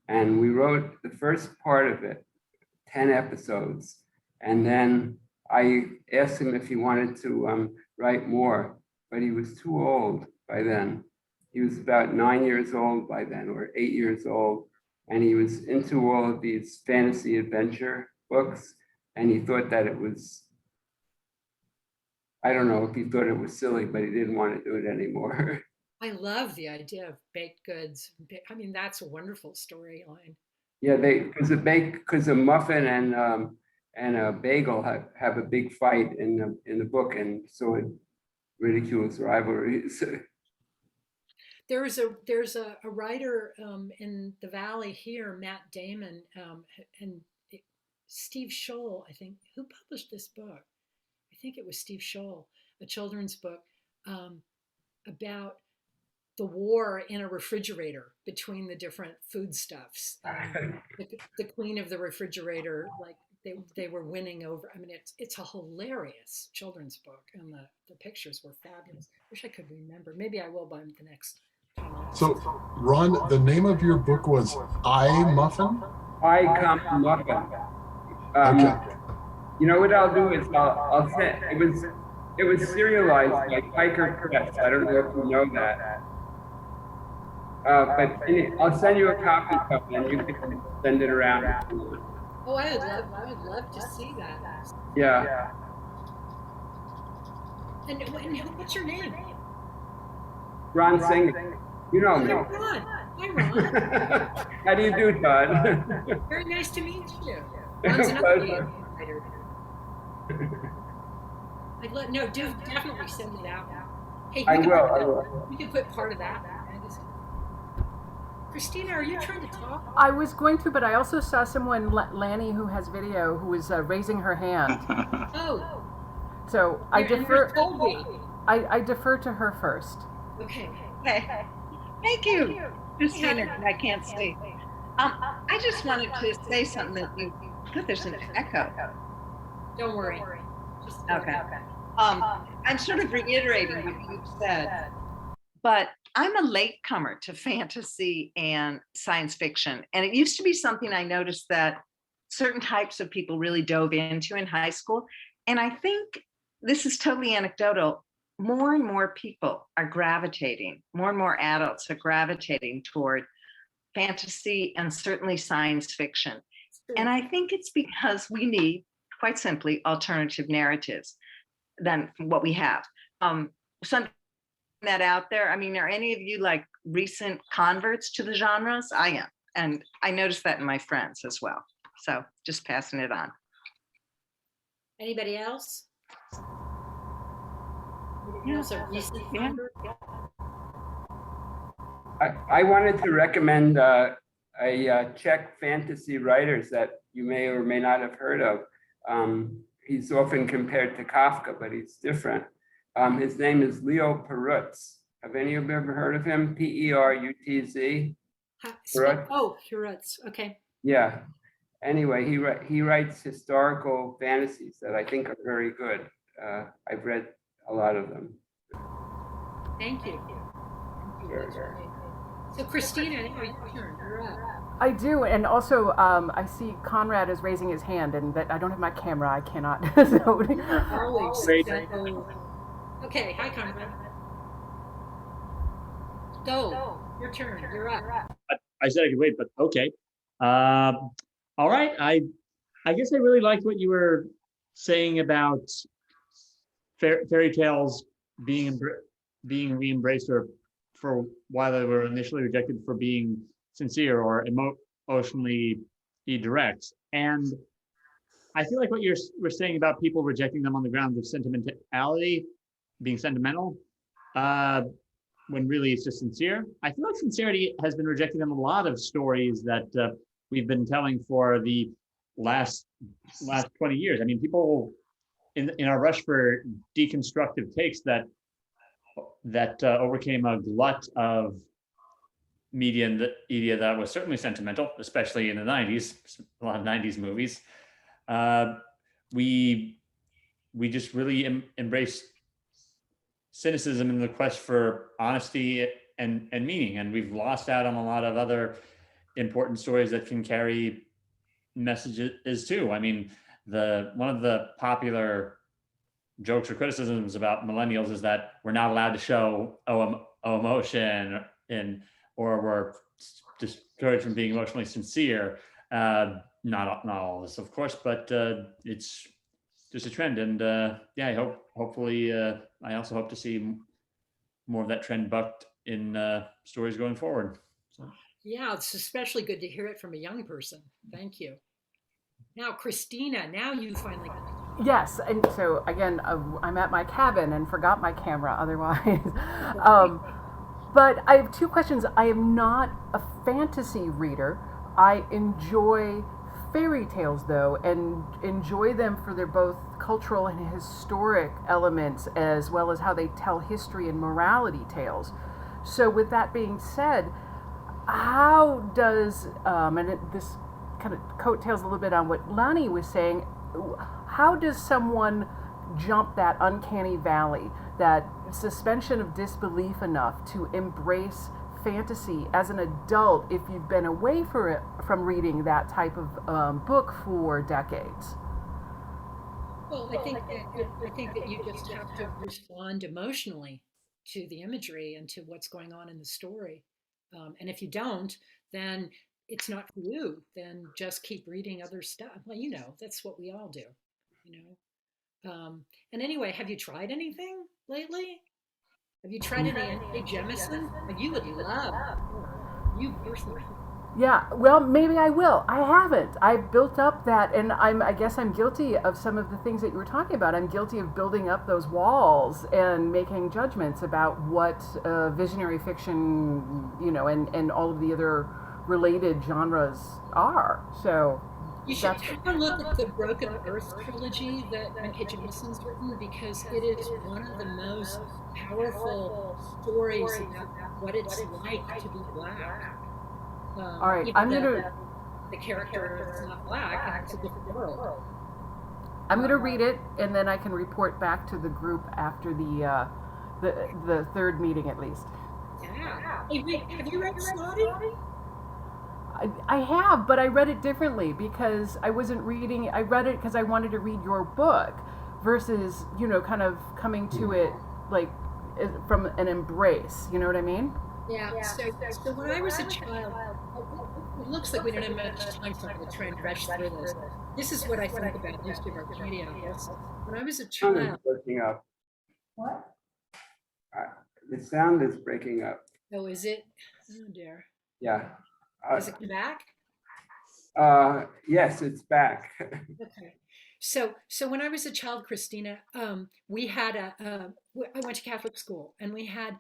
And we wrote the first part of it, 10 episodes. And then I asked him if he wanted to write more, but he was too old by then. He was about 9 years old by then, or 8 years old. And he was into all of these fantasy adventure books. And he thought that it was, I don't know if he thought it was silly, but he didn't want to do it anymore. I love the idea of baked goods. I mean, that's a wonderful storyline. Yeah, because a muffin and a bagel have a big fight in the book, and so it ridicules rivalries. There's a writer in the Valley here, Matt Damon, and Steve Scholl, I think, who published this book. I think it was Steve Scholl, a children's book about the war in a refrigerator between the different foodstuffs. The queen of the refrigerator, like they were winning over. I mean, it's a hilarious children's book, and the pictures were fabulous. Wish I could remember. Maybe I will by the next time. So, Ron, the name of your book was I Muffin? I Come Muffin. Okay. You know what I'll do is I'll send it was serialized by Piker Press. I don't know if you know that. But I'll send you a copy of it, and you can send it around. Oh, I would love to see that. Yeah. And what's your name? Ron Singer. You know me. Hi, Ron. Hi, Ron. How do you do, Todd? Very nice to meet you. Ron's another writer. Do definitely send it out. Hey, I will. You can put part of that. Christina, are you trying to talk? I was going to, but I also saw someone, Lanny, who has video, who was raising her hand. Oh. So I defer. I defer to her first. Okay. Okay. Thank you, Christina. I can't see. I just wanted to say something that there's an echo. Don't worry. Okay. I'm sort of reiterating what you've said, but I'm a latecomer to fantasy and science fiction. And it used to be something I noticed that certain types of people really dove into in high school. And I think this is totally anecdotal. More and more people are gravitating, more and more adults are gravitating toward fantasy and certainly science fiction. And I think it's because we need, quite simply, alternative narratives than what we have. Something that out there, I mean, are any of you like recent converts to the genres? I am. And I noticed that in my friends as well. So just passing it on. Anybody else? Yeah. A recent Yeah. convert? I wanted to recommend a Czech fantasy writers that you may or may not have heard of. He's often compared to Kafka, but he's different. His name is Leo Perez. Have any of you ever heard of him? Perutz. Perez. Okay. Yeah. Anyway, he writes historical fantasies that I think are very good. I've read a lot of them. Thank you. Sure, sure. So Christina, now your turn. You're up. I do, and also I see Conrad is raising his hand, and that I don't have my camera. I cannot. So. Okay, hi Conrad. Go. Your turn. You're up. I said I could wait, but okay. All right. I guess I really liked what you were saying about fairy tales being re-embraced for why they were initially rejected for being sincere or emotionally direct. And I feel like what you were saying about people rejecting them on the grounds of sentimentality, being sentimental, when really it's just sincere. I feel like sincerity has been rejected in a lot of stories that we've been telling for the last 20 years. I mean, people in our rush for deconstructive takes that overcame a glut of media that was certainly sentimental, especially in the 90s, a lot of 90s movies. We just really embraced cynicism in the quest for honesty and meaning, and we've lost out on a lot of other important stories that can carry messages too. I mean, one of the popular jokes or criticisms about millennials is that we're not allowed to show emotion, or we're discouraged from being emotionally sincere. Not all of this, of course, but it's just a trend. And yeah, I also hope to see more of that trend bucked in stories going forward. So. Yeah, it's especially good to hear it from a young person. Thank you. Now, Christina, now you finally. Yes, and so again, I'm at my cabin and forgot my camera otherwise. But I have two questions. I am not a fantasy reader. I enjoy fairy tales, though, and enjoy them for their both cultural and historic elements, as well as how they tell history and morality tales. So with that being said, how does, this kind of coattails a little bit on what Lani was saying, how does someone jump that uncanny valley, that suspension of disbelief enough to embrace fantasy as an adult if you've been away from reading that type of book for decades? Well, I think that you just have to respond emotionally to the imagery and to what's going on in the story. And if you don't, then it's not for you. Then just keep reading other stuff. Well, that's what we all do, And anyway, have you tried anything lately? Have you tried any N.K. Jemisin? You would love you personally. Yeah, well, maybe I will. I haven't. I've built up that, and I guess I'm guilty of some of the things that you were talking about. I'm guilty of building up those walls and making judgments about what visionary fiction, and all of the other related genres are. So you should have a look at the Broken Earth trilogy that N.K. Jemisin's written, because it is one of the most powerful stories about what it's like to be Black. All right, I'm gonna. The character is not Black, and it's a different world. I'm gonna read it, and then I can report back to the group after the third meeting at least. Yeah. Hey, wait, have you read Snotty? I have, but I read it differently because I wasn't reading. I read it because I wanted to read your book, versus kind of coming to it like from an embrace. You know what I mean? Yeah. So when I was a child, it looks like we don't have much time to try and rush through this. This is what I think about History of Arcadia. When I was a child. Sound is breaking up. What? The sound is breaking up. Oh, is it? Oh dear. Yeah. Is it back? Yes, it's back. Okay. So when I was a child, Christina, we had I went to Catholic school, and we had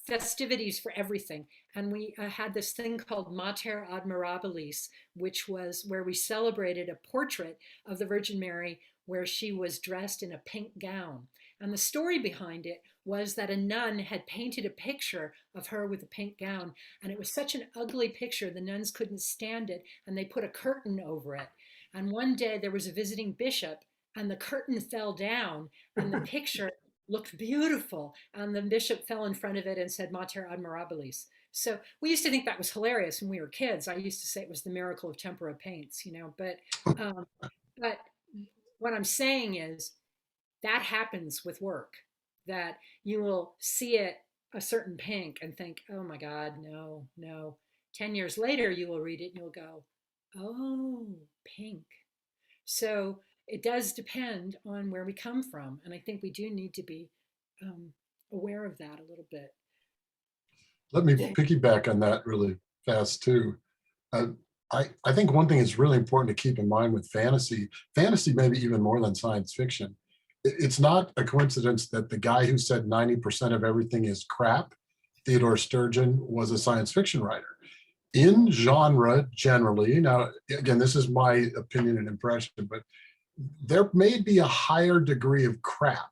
festivities for everything. And we had this thing called Mater Admirabilis, which was where we celebrated a portrait of the Virgin Mary where she was dressed in a pink gown. And the story behind it was that a nun had painted a picture of her with a pink gown, and it was such an ugly picture, the nuns couldn't stand it, and they put a curtain over it. And one day there was a visiting bishop, and the curtain fell down, and the picture looked beautiful, and the bishop fell in front of it and said Mater Admirabilis. So we used to think that was hilarious when we were kids. I used to say it was the miracle of tempera paints, but what I'm saying is that happens with work, that you will see it a certain pink and think, oh my God, no. 10 years later, you will read it and you'll go, oh, pink. So it does depend on where we come from. And I think we do need to be aware of that a little bit. Let me piggyback on that really fast too. I think one thing is really important to keep in mind with fantasy maybe even more than science fiction. It's not a coincidence that the guy who said 90% of everything is crap, Theodore Sturgeon, was a science fiction writer. in genre generally, now, again, this is my opinion and impression, but there may be a higher degree of crap.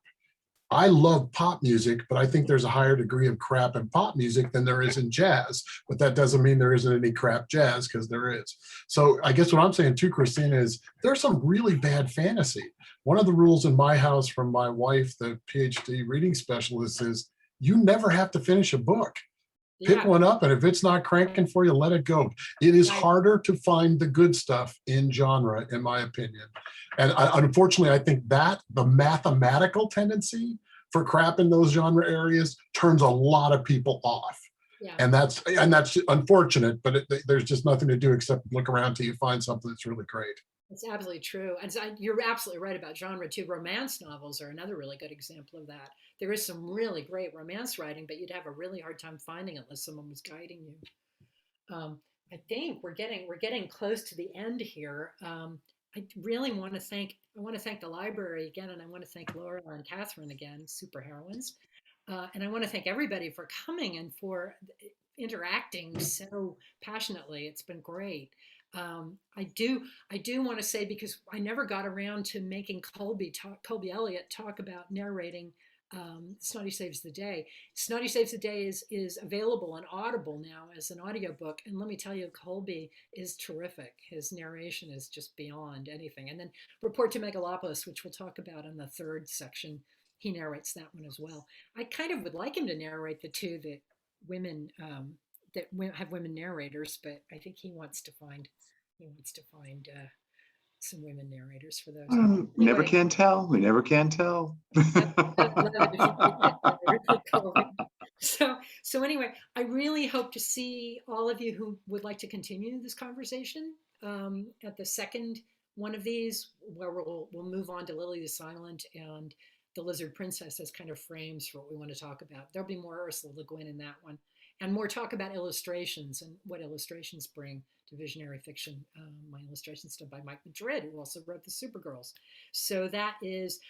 I love pop music, but I think there's a higher degree of crap in pop music than there is in jazz. But that doesn't mean there isn't any crap jazz, because there is. So I guess what I'm saying too, Christina, is there's some really bad fantasy. One of the rules in my house from my wife, the PhD reading specialist, is you never have to finish a book. Pick Yeah. one up, and if it's not cranking for you, let it go. It is Right. harder to find the good stuff in genre, in my opinion. And unfortunately, I think that the mathematical tendency for crap in those genre areas turns a lot of people off. Yeah. And that's unfortunate, but there's just nothing to do except look around till you find something that's really great. It's absolutely true. And you're absolutely right about genre too. Romance novels are another really good example of that. There is some really great romance writing, but you'd have a really hard time finding it unless someone was guiding you. I think we're getting close to the end here. I really want to thank the library again, and I want to thank Laura and Catherine again, super heroines. And I want to thank everybody for coming and for interacting so passionately. It's been great. I do want to say, because I never got around to making Colby Elliott talk about narrating Snotty Saves the Day. Snotty Saves the Day is available on Audible now as an audiobook. And let me tell you, Colby is terrific. His narration is just beyond anything. And then Report to Megalopolis, which we'll talk about in the third section, he narrates that one as well. I kind of would like him to narrate the two that have women narrators, but I think he wants to find some women narrators for those. We never can tell. We never can tell. So anyway, I really hope to see all of you who would like to continue this conversation at the second one of these, where we'll move on to Lily the Silent and the Lizard Princess as kind of frames for what we want to talk about. There'll be more Ursula Le Guin in that one, and more talk about illustrations and what illustrations bring to visionary fiction. My illustrations done by Mike Madrid, who also wrote the Supergirls. So that is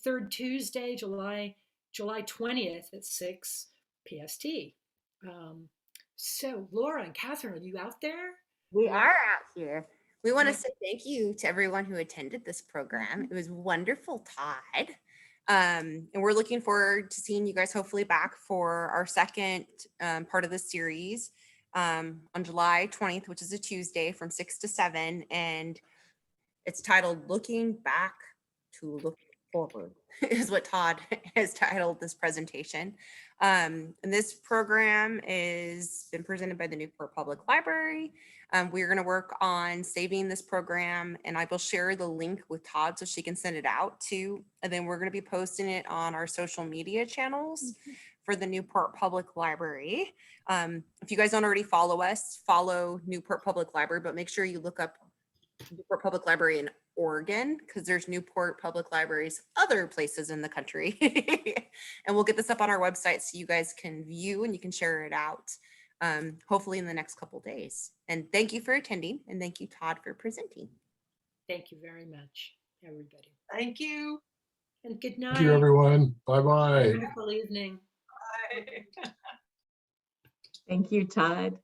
third Tuesday, July 20th at 6 PST. So Laura and Catherine, are you out there? We are out here. We want to say thank you to everyone who attended this program. It was wonderful, Tod. And we're looking forward to seeing you guys hopefully back for our second part of the series on July 20th, which is a Tuesday from 6 to 7. And it's titled Looking Back to Look Forward, is what Tod has titled this presentation. And this program is been presented by the Newport Public Library. We're going to work on saving this program, and I will share the link with Tod so she can send it out to, and then we're going to be posting it on our social media channels for the Newport Public Library. If you guys don't already follow us, follow Newport Public Library, but make sure you look up Newport Public Library in Oregon, because there's Newport Public Libraries other places in the country. And we'll get this up on our website so you guys can view and you can share it out, hopefully in the next couple days. And thank you for attending, and thank you, Tod, for presenting. Thank you very much, everybody. Thank you. And good night. Thank you, everyone. Bye-bye. Wonderful evening. Bye. Thank you, Tod.